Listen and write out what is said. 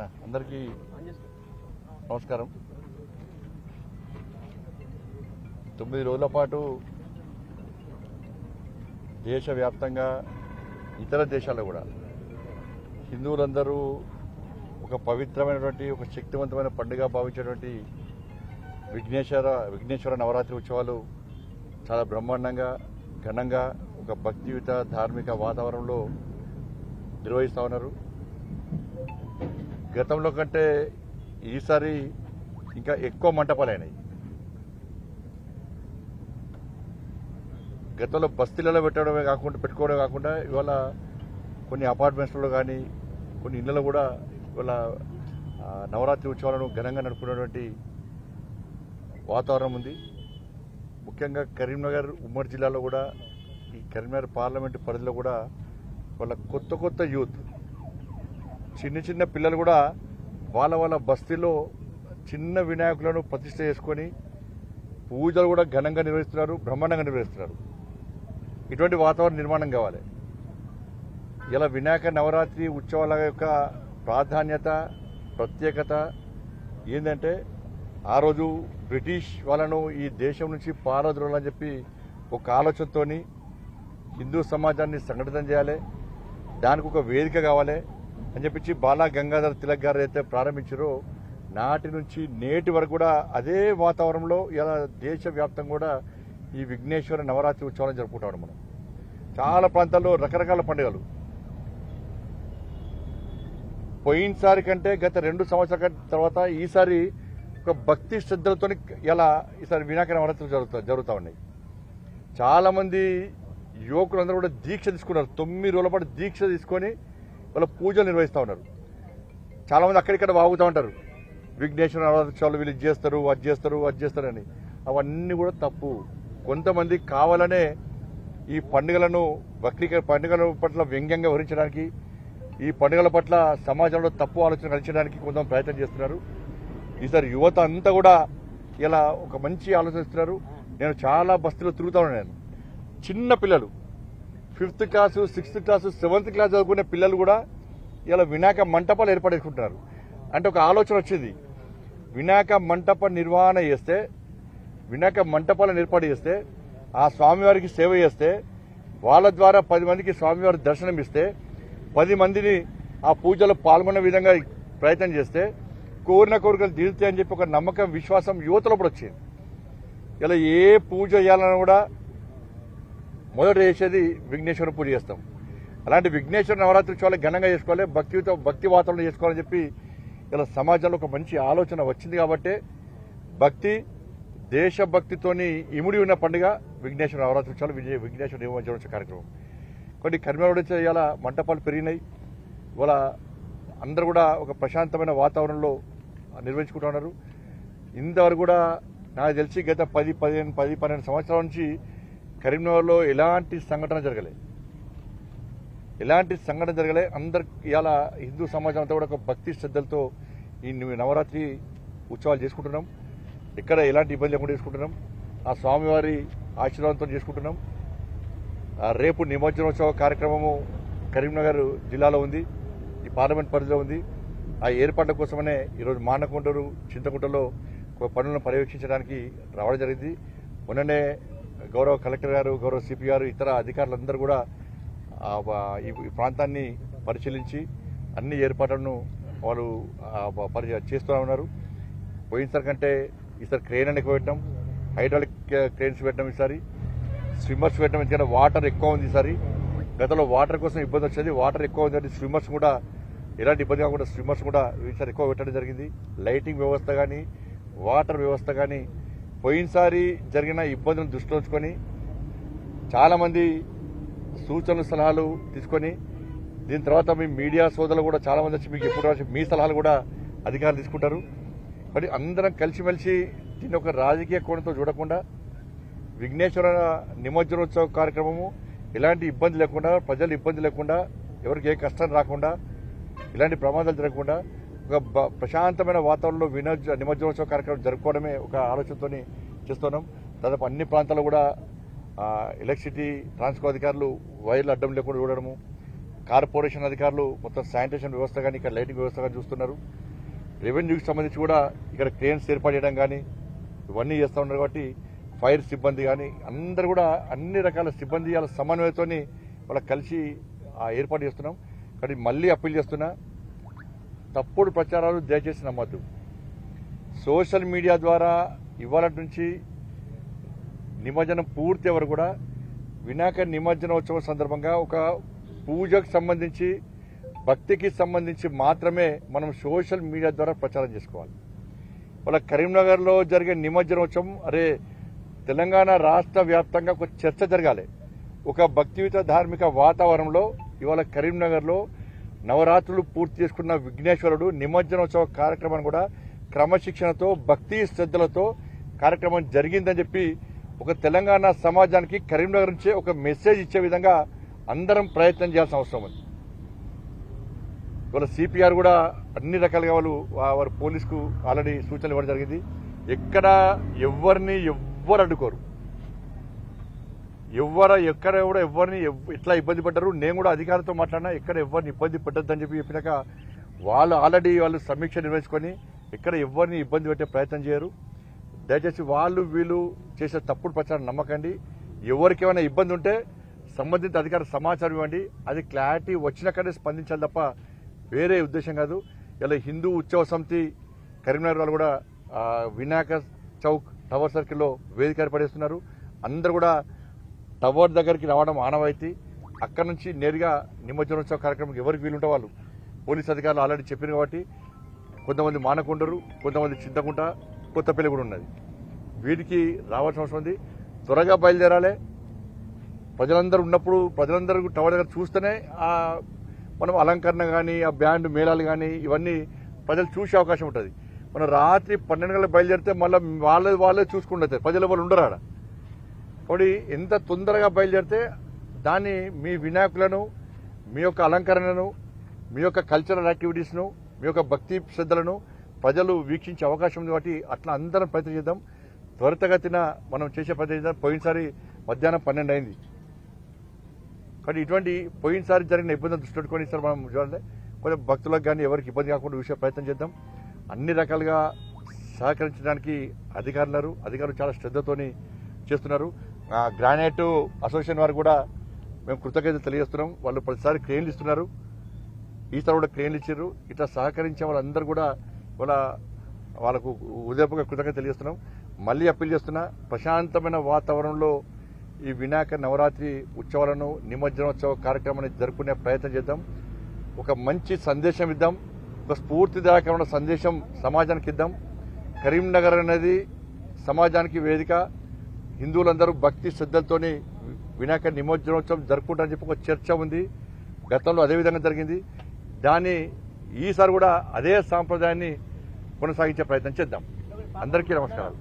అందరికీ నమస్కారం. 9 రోజుల పాటు దేశవ్యాప్తంగా ఇతర దేశాల్లో కూడా హిందువులందరూ ఒక పవిత్రమైనటువంటి ఒక శక్తివంతమైన పండుగ భావించేటువంటి విఘ్నేశ్వర నవరాత్రి ఉత్సవాలు చాలా బ్రహ్మాండంగా ఘనంగా ఒక భక్తియుత ధార్మిక వాతావరణంలో నిర్వహిస్తూ ఉన్నారు. గతంలో కంటే ఈసారి ఇంకా ఎక్కువ మంటపాలైనాయి. గతంలో బస్తీలలో పెట్టుకోవడమే కాకుండా ఇవాళ కొన్ని అపార్ట్మెంట్స్లో కానీ కొన్ని ఇళ్లలో కూడా ఇవాళ నవరాత్రి ఉత్సవాలను ఘనంగా నడుపుకున్నటువంటి వాతావరణం ఉంది. ముఖ్యంగా కరీంనగర్ ఉమ్మడి జిల్లాలో కూడా ఈ కరీంనగర్ పార్లమెంటు పరిధిలో కూడా వాళ్ళ కొత్త యూత్ చిన్న పిల్లలు కూడా వాళ్ళ బస్తీలో చిన్న వినాయకులను ప్రతిష్ఠ చేసుకొని పూజలు కూడా ఘనంగా నిర్వహిస్తున్నారు, బ్రహ్మాండంగా నిర్వహిస్తున్నారు. ఇటువంటి వాతావరణం నిర్మాణం కావాలి. ఇలా వినాయక నవరాత్రి ఉత్సవాల యొక్క ప్రాధాన్యత ప్రత్యేకత ఏంటంటే ఆ రోజు బ్రిటిష్ వాళ్ళను ఈ దేశం నుంచి పారద్రోలని చెప్పి ఒక ఆలోచనతో హిందూ సమాజాన్ని సంఘటితం చేయాలి, దానికి ఒక వేదిక కావాలి అని చెప్పి బాలా గంగాధర్ తిలక్ గారు అయితే ప్రారంభించారో నాటి నుంచి నేటి వరకు కూడా అదే వాతావరణంలో ఇలా దేశవ్యాప్తంగా కూడా ఈ విఘ్నేశ్వర నవరాత్రి ఉత్సవాలను జరుపుకుంటాం. మనం చాలా ప్రాంతాల్లో రకరకాల పండుగలు పోయినసారి కంటే గత 2 సంవత్సరాల తర్వాత ఈసారి ఒక భక్తి శ్రద్ధలతో ఈసారి వినాయక నవరాత్రులు జరుగుతూ ఉన్నాయి. చాలా మంది యువకులందరూ కూడా దీక్ష తీసుకున్నారు. 9 రోజుల పాటు దీక్ష తీసుకొని వాళ్ళ పూజలు నిర్వహిస్తూ ఉన్నారు. చాలామంది అక్కడిక్కడ వాగుతూ ఉంటారు, విఘ్నేశ్వర నవరాత్రులు వీళ్ళు అది చేస్తారు అని. అవన్నీ కూడా తప్పు. కొంతమంది కావాలనే ఈ పండుగల పట్ల వ్యంగ్యంగా వివరించడానికి, ఈ పండుగల పట్ల సమాజంలో తప్పు ఆలోచన కలిగించడానికి కొంత ప్రయత్నం చేస్తున్నారు. ఈసారి యువత అంతా కూడా ఇలా ఒక మంచి ఆలోచిస్తున్నారు. నేను చాలా బస్తీలో తిరుగుతా ఉన్నాను. చిన్న పిల్లలు 5th class 6th class 7th class చదువుకునే పిల్లలు కూడా ఇలా వినాయక మంటపాలు ఏర్పాటు చేసుకుంటున్నారు. అంటే ఒక ఆలోచన వచ్చింది, వినాయక మంటపాలను ఏర్పాటు చేస్తే ఆ స్వామివారికి సేవ చేస్తే వాళ్ళ ద్వారా 10 మందికి స్వామివారి దర్శనం ఇస్తే 10 మందిని ఆ పూజలో పాల్గొనే విధంగా ప్రయత్నం చేస్తే కోరిన కోరికలు తీరుతాయని చెప్పి ఒక నమ్మకం విశ్వాసం యువతలో కూడా వచ్చింది. ఇలా ఏ పూజ చేయాలన్నా కూడా మొదట చేసేది విఘ్నేశ్వర పూజ చేస్తాం. అలాంటి విఘ్నేశ్వర నవరాత్రి ఉత్సవాలు ఘనంగా చేసుకోవాలి, భక్తి వాతావరణం చేసుకోవాలని చెప్పి ఇలా సమాజంలో ఒక మంచి ఆలోచన వచ్చింది. కాబట్టి దేశభక్తితోని ఇముడి ఉన్న పండుగ విఘ్నేశ్వర నవరాత్రి ఉత్సవాలు, విఘ్నేశ్వర నిమజ్జనోత్సవ కార్యక్రమం. కొన్ని కర్మలు ఇలా మంటపాలు పెరిగినాయి. ఇవాళ అందరూ కూడా ఒక ప్రశాంతమైన వాతావరణంలో నిర్వహించుకుంటున్నారు. ఇంతవరకు కూడా నాకు తెలిసి గత 10-12 సంవత్సరాల నుంచి కరీంనగర్లో ఎలాంటి సంఘటన జరగలే. అందరు ఇలా హిందూ సమాజం అంతా కూడా ఒక భక్తి శ్రద్ధలతో ఈ నవరాత్రి ఉత్సవాలు చేసుకుంటున్నాం. ఇక్కడ ఎలాంటి ఇబ్బంది లేకుండా చేసుకుంటున్నాం. ఆ స్వామివారి ఆశీర్వాదంతో చేసుకుంటున్నాం. రేపు నిమజ్జనోత్సవ కార్యక్రమము కరీంనగర్ జిల్లాలో ఉంది, ఈ పార్లమెంట్ పరిధిలో ఉంది. ఆ ఏర్పాట్ల కోసమనే ఈరోజు మానకొండూరు చింతకుంటలో పనులను పర్యవేక్షించడానికి రావడం జరిగింది. మొన్ననే గౌరవ కలెక్టర్ గారు, గౌరవ సిపి గారు, ఇతర అధికారులందరూ కూడా ఈ ప్రాంతాన్ని పరిశీలించి అన్ని ఏర్పాట్లను వాళ్ళు చేస్తూ ఉన్నారు. పోయినసారి కంటే ఈసారి క్రెయిన్ ఎక్కువ పెట్టడం, హైడ్రాలిక్ క్రెయిన్స్ పెట్టడం, ఈసారి స్విమ్మర్స్ పెట్టడం. ఎందుకంటే వాటర్ ఎక్కువ ఉంది ఈసారి. గతంలో వాటర్ కోసం ఇబ్బంది వచ్చేది, వాటర్ ఎక్కువ ఉంది. స్విమ్మర్స్ కూడా ఎలాంటి ఇబ్బంది కాకుండా స్విమ్మర్స్ కూడా ఈసారి ఎక్కువ పెట్టడం జరిగింది. లైటింగ్ వ్యవస్థ కానీ వాటర్ వ్యవస్థ కానీ పోయినసారి జరిగిన ఇబ్బందులను దృష్టిలో ఉంచుకొని చాలామంది సూచనలు సలహాలు తీసుకొని దీని తర్వాత మీ మీడియా సోదరులు కూడా చాలామంది వచ్చి మీకు ఎప్పుడు మీ సలహాలు కూడా అధికారులు తీసుకుంటారు. మరి అందరం కలిసిమెలిసి దీన్ని ఒక రాజకీయ కోణంతో చూడకుండా విఘ్నేశ్వర నిమజ్జనోత్సవ కార్యక్రమము ఎలాంటి ఇబ్బంది లేకుండా, ప్రజలు ఇబ్బంది లేకుండా, ఎవరికి ఏ కష్టం రాకుండా, ఇలాంటి ప్రమాదాలు జరగకుండా ఒక ప్రశాంతమైన వాతావరణంలో నిమజ్జనోత్సవ కార్యక్రమం జరుపుకోవడమే ఒక ఆలోచనతో చేస్తున్నాం. దాదాపు అన్ని ప్రాంతాల్లో కూడా ఎలక్ట్రిసిటీ ట్రాన్స్కో అధికారులు వైర్లు అడ్డం లేకుండా చూడడము, కార్పొరేషన్ అధికారులు మొత్తం శానిటేషన్ వ్యవస్థ కానీ ఇక్కడ లైటింగ్ వ్యవస్థ కానీ చూస్తున్నారు. రెవెన్యూకి సంబంధించి కూడా ఇక్కడ క్రేన్స్ ఏర్పాటు చేయడం కానీ ఇవన్నీ చేస్తూ ఉన్నారు. కాబట్టి ఫైర్ సిబ్బంది కానీ అందరూ కూడా అన్ని రకాల సిబ్బంది వాళ్ళ సమన్వయంతో వాళ్ళకి కలిసి ఏర్పాటు చేస్తున్నాం. కానీ మళ్ళీ అప్పీల్ చేస్తున్నా, తప్పుడు ప్రచారాలు దయచేసి నమ్మద్దు. సోషల్ మీడియా ద్వారా ఇవాళ నుంచి నిమజ్జనం పూర్తి వరకు కూడా వినాయక నిమజ్జనోత్సవం సందర్భంగా ఒక పూజకు సంబంధించి భక్తికి సంబంధించి మాత్రమే మనం సోషల్ మీడియా ద్వారా ప్రచారం చేసుకోవాలి. వాళ్ళ కరీంనగర్లో జరిగే నిమజ్జనోత్సవం తెలంగాణ రాష్ట్ర వ్యాప్తంగా ఒక చర్చ జరగాలి. ఒక భక్తియుత ధార్మిక వాతావరణంలో ఇవాళ కరీంనగర్లో నవరాత్రులు పూర్తి చేసుకున్న విఘ్నేశ్వరుడు నిమజ్జనోత్సవ కార్యక్రమాన్ని కూడా క్రమశిక్షణతో భక్తి శ్రద్ధలతో కార్యక్రమం జరిగిందని చెప్పి ఒక తెలంగాణ సమాజానికి కరీంనగర్ నుంచే ఒక మెసేజ్ ఇచ్చే విధంగా అందరం ప్రయత్నం చేయాల్సిన అవసరం ఉంది. ఇవాళ సిపిఆర్ కూడా అన్ని రకాలుగా వారు పోలీసుకు ఆల్రెడీ సూచనలు ఇవ్వడం జరిగింది. ఎక్కడ ఎవ్వరు అడ్డుకోరు, ఎక్కడ కూడా ఎవరిని ఎట్లా ఇబ్బంది పడ్డారు. నేను కూడా అధికారులతో మాట్లాడినా ఎక్కడ ఎవరిని ఇబ్బంది పెట్టద్దని చెప్పినాక వాళ్ళు ఆల్రెడీ సమీక్ష నిర్వహించుకొని ఎక్కడ ఎవరిని ఇబ్బంది పెట్టే ప్రయత్నం చేయరు. దయచేసి వీళ్ళు చేసే తప్పుడు ప్రచారం నమ్మకండి. ఎవరికి ఏమైనా ఇబ్బంది ఉంటే సంబంధిత అధికార సమాచారం ఇవ్వండి. అది క్లారిటీ వచ్చినాకనే స్పందించాలి తప్ప వేరే ఉద్దేశం కాదు. ఇలా హిందూ ఉత్సవ సమితి కరీంనగర్ వాళ్ళు కూడా వినాయక చౌక్ టవర్ సర్కిల్లో వేదిక ఏర్పడేస్తున్నారు. అందరూ కూడా టవర్ దగ్గరికి రావడం ఆనవాయితీ. అక్కడ నుంచి నేరుగా నిమజ్జనోత్సవ కార్యక్రమం ఎవరికి వీలుంటే వాళ్ళు పోలీస్ అధికారులు ఆల్రెడీ చెప్పారు. కాబట్టి కొంతమంది మానకొండరు, కొంతమంది చింతకుంట, కొత్తపల్లి కూడా ఉన్నది. వీటికి రావాల్సిన అవసరం ఉంది. త్వరగా బయలుదేరాలి. ప్రజలందరూ ఉన్నప్పుడు ప్రజలందరూ టవర్ దగ్గర చూస్తేనే మనం అలంకరణ కానీ ఆ బ్యాండ్ మేళాలు కానీ ఇవన్నీ ప్రజలు చూసే అవకాశం ఉంటుంది. మనం రాత్రి 12 గంటలకు బయలుదేరితే మళ్ళీ వాళ్ళే చూసుకుంటారు, ప్రజలు వాళ్ళు ఉండరు ఆడ. కాబట్టి ఎంత తొందరగా బయలుదేరితే దాన్ని మీ వినాయకులను, మీ యొక్క అలంకరణను, మీ యొక్క కల్చరల్ యాక్టివిటీస్ను, మీ యొక్క భక్తి శ్రద్ధలను ప్రజలు వీక్షించే అవకాశం ఉంది. కాబట్టి అట్లా అందరం ప్రయత్నం చేద్దాం. త్వరితగతిన మనం చేసే ప్రయత్నం చేద్దాం. పోయినసారి మధ్యాహ్నం 12 అయింది. కానీ ఇటువంటి పోయినసారి జరిగిన ఇబ్బందులు దృష్టి పెట్టుకొని ఈసారి మనం చూడాలి. కొంచెం భక్తులకు కానీ ఎవరికి ఇబ్బంది కాకుండా చూసే ప్రయత్నం చేద్దాం. అన్ని రకాలుగా సహకరించడానికి అధికారులు చాలా శ్రద్ధతోని చేస్తున్నారు. గ్రానైట్ అసోసియేషన్ వారు కూడా మేము కృతజ్ఞతలు తెలియజేస్తున్నాం. వాళ్ళు ప్రతిసారి క్రెయిన్లు ఇస్తున్నారు. ఈసారి కూడా క్రెయిన్లు ఇచ్చారు. ఇట్లా సహకరించే వాళ్ళందరూ కూడా వాళ్ళకు ఉదయపూర్వక కృతజ్ఞత తెలియజేస్తున్నాం. మళ్ళీ అప్పీల్ చేస్తున్నా, ప్రశాంతమైన వాతావరణంలో ఈ వినాయక నవరాత్రి ఉత్సవాలను నిమజ్జనోత్సవ కార్యక్రమాన్ని జరుపుకునే ప్రయత్నం చేద్దాం. ఒక మంచి సందేశం ఇద్దాం. ఒక స్ఫూర్తిదాయకమైన సందేశం సమాజానికి ఇద్దాం. కరీంనగర్ అనేది సమాజానికి వేదిక. హిందువులందరూ భక్తి శ్రద్ధలతోని వినాయక నిమజ్జనోత్సవం జరుపుకుంటారని చెప్పి ఒక చర్చ ఉంది. గతంలో అదే విధంగా జరిగింది. దాన్ని ఈసారి కూడా అదే సాంప్రదాయాన్ని కొనసాగించే ప్రయత్నం చేద్దాం. అందరికీ నమస్కారం.